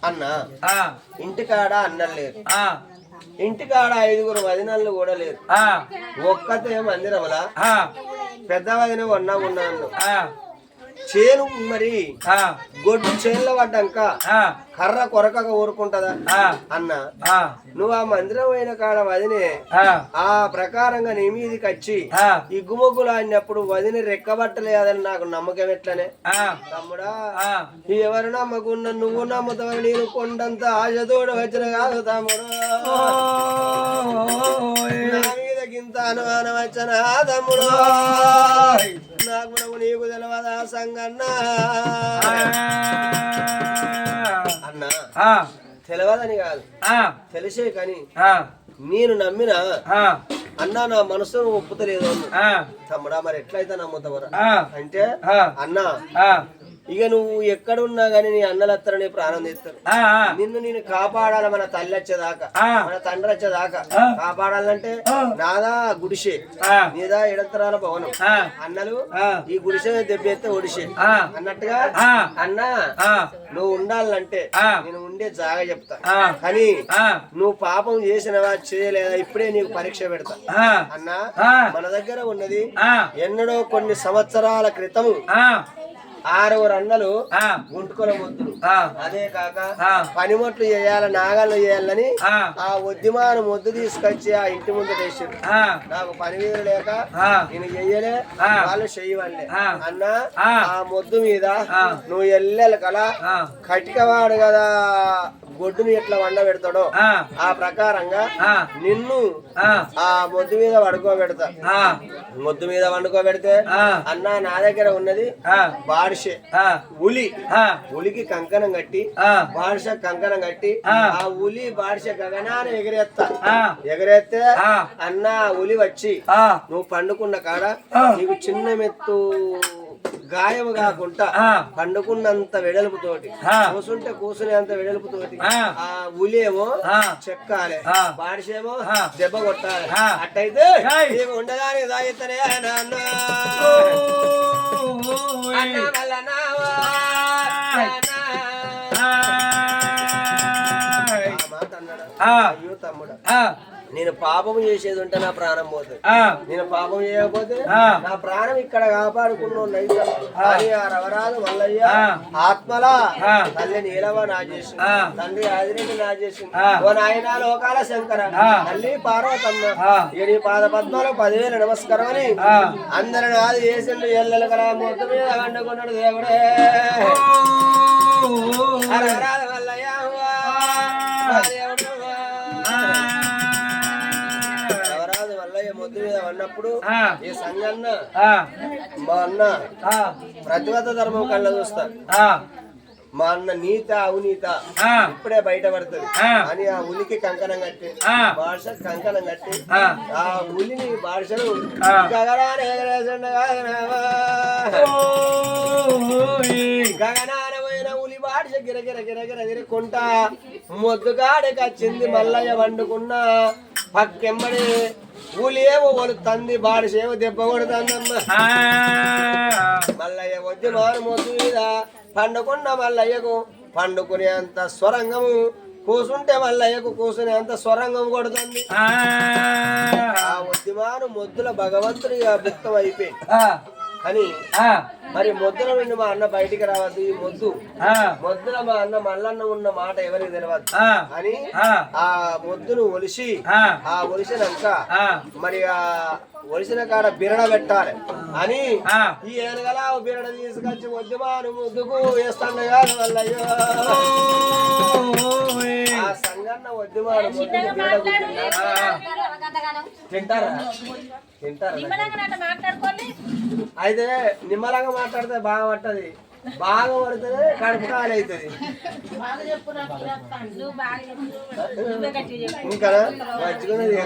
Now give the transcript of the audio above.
అన్న ఇంటికాడ అన్నం లేదు, ఇంటికాడ 5 వదినలు కూడా లేదు, ఒక్కతే మందిరములా పెద్ద వదిన ఉన్నాను. చేను మరి గొడ్డు చేనులో పడ్డాక కర్ర కొరకక ఊరుకుంటదా అన్న? నువ్వు ఆ మందిరం అయిన కాడ వదినే ఆ ప్రకారంగా నీ మీదికి వచ్చి ఇగ్గుమొగ్గులు ఆడినప్పుడు వదిన రెక్కబట్టలేదని నాకు నమ్మకం ఎట్లనే తమ్ముడా? ఎవరు నమ్మకున్నా నువ్వు నమ్ముతావు, నేను కొండంత ఆశతోడు వచ్చిన కాదు తమ్ముడు, నా మీదకింత అనుమానం వచ్చిన తమ్ముడు, నాకు నువ్వు నీకు తెలవదా సంగన్న అన్నా? తెలవదని కాదు, తెలిసే కానీ నేను నమ్మిన అన్నా నా మనసు ఒప్పుతలేదు తమ్ముడా, మరి ఎట్లయితే నమ్ముతావరా అంటే అన్నా ఇక నువ్వు ఎక్కడున్నా గానీ నీ అన్నలత్తరని ప్రాణం తీస్తారు, నిన్ను నేను కాపాడాలి, మన తల్లి వచ్చేదాకా మన తండ్రి వచ్చేదాకా కాపాడాలంటే నాదా గుడిసే నీదా ఎడంతరాల భవనం, అన్నలు ఈ గుడిసే దెబ్బెత్తే ఒడిసే అన్నట్టుగా అన్నా నువ్వు ఉండాలంటే నేను ఉండే జాగా చెప్తా, కానీ నువ్వు పాపం చేసినవా చేయలేదా ఇప్పుడే నీకు పరీక్ష పెడతా అన్నా. మన దగ్గర ఉన్నది ఎన్నడో కొన్ని సంవత్సరాల క్రితము 6 అన్నలు గుంటుకొల మొద్దులు, అదే కాక పనిముట్లు చేయాల నాగళ్ళు చేయాలని ఆ ఉద్యమాన మొద్దు తీసుకొచ్చి ఆ ఇంటి ముందు వేసారు. నాకు పని వీరు లేక నేను చెయ్యలే, వాళ్ళు చెయ్యవలే అన్నా. ఆ మొద్దు మీద నువ్వు ఎల్లెల కల కటికవాడు కదా గొడ్డుని ఎట్లా వండ పెడతాడో ఆ ప్రకారంగా నిన్ను ఆ మొద్దు మీద వండుకోబెడతా. మొద్దు మీద వండుకోబెడితే అన్నా నా దగ్గర ఉన్నది బాడిషే ఉలి, ఉలికి కంకణం కట్టి బాడిష కంకణం కట్టి ఆ ఉలి బాడిష గగనాన్ని ఎగరేస్తే అన్నా ఉలి వచ్చి నువ్వు పండుకున్న కాడ నీకు చిన్న మెత్తు గాయం కాకుండా పండుకున్నంత వెడల్పుతోటి కూసుంటే కూసునేంత వెడల్పుతోటి ఆ ఉలేమో చెక్కాలి, బాడిసేమో దెబ్బ కొట్టాలి. అట్టయితే నీకు ఉండగానే సాగితనే మాట అన్నాడు. అయ్యో తమ్ముడు, నేను పాపం చేసేది ఉంటే నా ప్రాణం పోతుంది, నేను పాపం చేయకపోతే నా ప్రాణం ఇక్కడ కాపాడుకున్న కానీ ఆ రవరాజు మల్లయ్య ఆత్మలా తల్లి నీలవ నా చేసి, తండ్రి ఆదిరెడ్డి నా చేసి, ఓ నాయన లోకాల శంకర తల్లి పార్వతమ్మ ఇక నీ పాద పద్మాలు 10,000 నమస్కారం అని అందరిని ఆది చేసిండు. ఎల్లెల కల మొత్తం మీద వండుకున్నాడు దేవుడే రవరాజు మల్లయ్య మొద్దు మీద అన్నప్పుడు ఈ సంగన్న మా అన్న ప్రతివత ధర్మం కళ్ళ చూస్తా, మా అన్న నీత అవినీత ఇప్పుడే బయట పడుతుంది అని ఆ ఉలికి కంకణం కట్టి బాడ్ష కంకణం కట్టి ఆ ఉలిని బాడ్షను గగనానమైన ఉలి బాడ్ష గిరగిర గిరగిర గిరకుంటా మొద్దుగాడికి వచ్చింది. మల్లయ్య వండుకున్న పక్కెమ్మడి ఊలేమో కొడుతుంది, బాడిసేమో దెబ్బ కొడుతుందమ్మ. మల్లయ్య వద్దు మారు మొద్దు మీద పండుకున్న మల్లయ్యకు పండుకునేంత స్వరంగము, కూసుంటే మల్లయ్యకు కూసునేంత స్వరంగం కొడుతుంది. ఆ ఉద్యమాను మొద్దుల భగవంతుడిగా భుక్తం అయిపోయింది. అని మరి మొద్దుల నుండి మా అన్న బయటికి రావద్దు, ఈ మొద్దుల మా అన్న మల్లన్న ఉన్న మాట ఎవరికి తెలియదు అని ఆ మొద్దును ఒలిసి ఆ ఒలిసినాక మరి ఆ ఒలిసిన కాడ బిరడ పెట్టాలి అని ఈ ఏనుగల బిరడ తీసుకొచ్చి ఉద్యమాను ముద్దుకు వేస్తాను కాదు మల్లయ్యో. ఆ సంగన్న ఉద్యమాను ముద్దుకు బిరడ తింటారా అయితే నిమ్మలంగా మాట్లాడితే బాగా పట్టది, బాగా పడుతుంది కడుపు కాలి అవుతుంది. ఇంకా మంచిగున్నది.